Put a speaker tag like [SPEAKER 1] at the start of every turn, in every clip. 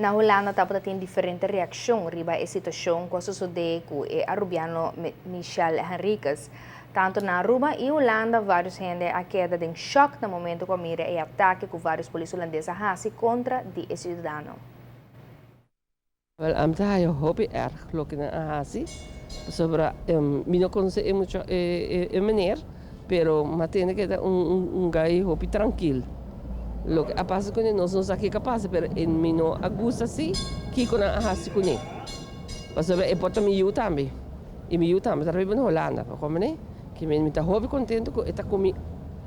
[SPEAKER 1] Na Holanda dapat tem diferente reação riba a situação com a sociedade com o arubiano Michel Henriques. Tanto na Aruba e Holanda, vários gente a queda de choque no momento que mira e ataque que vários polícias holandeses fazem contra de cidadão.
[SPEAKER 2] Wel, amta hayo hobby erg loki na ahasi. Sobra, mi não conheço muito maneira, pero matene que gai hobby tranquilo. Lo que passa com nós não aqui capaz, pero em mim não agusta assim, que com a ahasi com ele. Sobre é porta miu também. E miu também, tá na Holanda, como né? Que me tá hobby contento com eta comi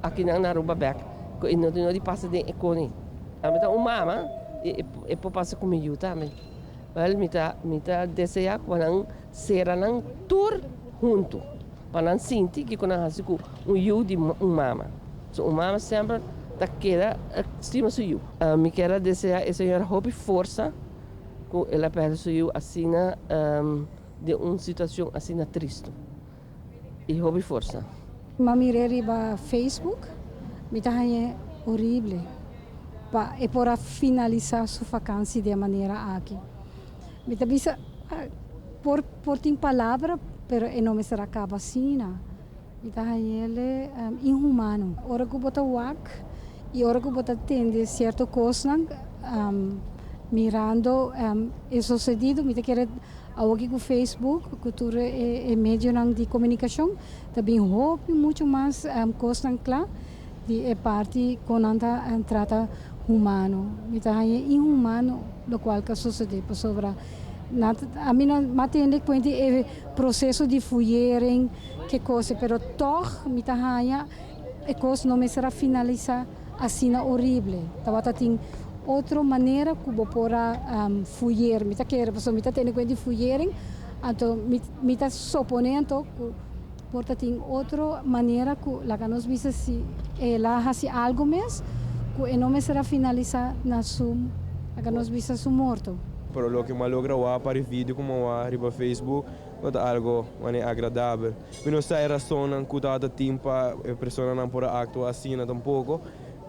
[SPEAKER 2] aqui na Aruba back. Com e não de passa de econe. Amta mama e po passa com miu também. Well, mita deseja quando será nang tour junto, para sentir que quando hasi com you de mama. So mama sempre tá queda acima do you. Me quero desejar esse senhor hobby força com ela perto you assim de uma situação assim triste. E hobby força.
[SPEAKER 3] Mamireri ba Facebook, mita é horrível. E para finalizar sua vacância de maneira aqui. Mita bisa por tem palavra, pero não me será acaba assim, na. Mita ele inhumano. Ora que bota wak e ora que bota tende certo coisa mirando é sucedido, mita quer aqui com o Facebook, cultura e meio de comunicação, também hope muito mais coisa claro de parte com anda trata humano. Mita é inhumano lo qual que sucede sobre a mim não entende quanto é processo de fugirem que coisa, pero toch me tá é coisa não me será finalizar assim horrível. Tava tem outra maneira que vou pora fugir, me tá quer, pessoa me tá tendo quanto fugirem, então me tá suponendo que porta tem outra maneira que lá que nós visa se ela faz algo mesmo que não me será finalizar na sum, lá que nós visa su morto.
[SPEAKER 4] Pero lo que me logra wa para vídeo como wa riba Facebook não é algo agradável. Não sei a razão que dá tempo a pessoa não pode actuar assim tampouco.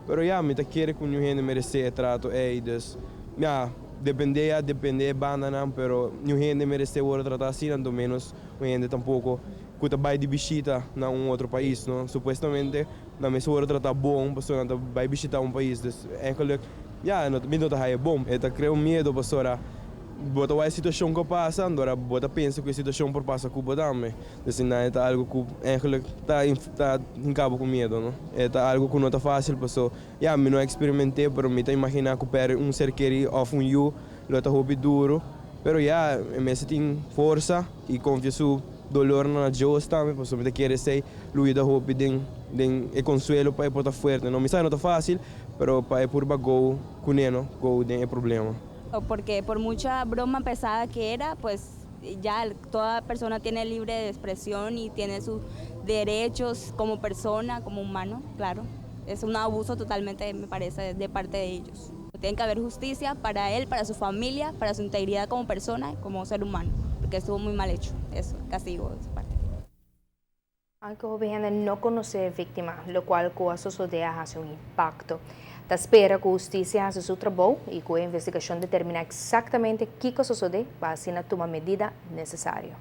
[SPEAKER 4] Pero ja, me tá querer que ninguém merece trato dus ja, depende banda não, pero ninguém merece o tratar assim, do menos ninguém tampouco que tá vai de visita na outro país, não? Supostamente na mesma hora tratar bom, pessoa não vai visitar país, dus eigenlijk ja, não tá bom. Eta cria medo pessoa. Bota a situação que passa, agora bota pensa que a situação por passa Cuba também. Assim, não é algo que eigenlijk tá em cabo com medo, não? É algo que não tá fácil, pessoa. Já, me não experimentei, pero me tá imaginar que per ser querido of you, lo tá hobby duro. Pero já, me tem força e confiança dolor na Deus também, pessoa me tá querer ser luida hobby den consuelo para porta forte. Não me sai não tá fácil, pero para por bago com ele, go den problema.
[SPEAKER 5] Porque por mucha broma pesada que era, pues ya toda persona tiene libre expresión y tiene sus derechos como persona, como humano, claro. Es un abuso totalmente, me parece, de parte de ellos. Tiene que haber justicia para él, para su familia, para su integridad como persona y como ser humano, porque estuvo muy mal hecho, eso, castigo de su parte.
[SPEAKER 1] Aunque o gente não conhece a vítima, o qual com a sociedade hace impacto. Da espera que a justiça faça seu trabalho e que a investigação determine exatamente o que sucedeu para assim tomar a medida necessária.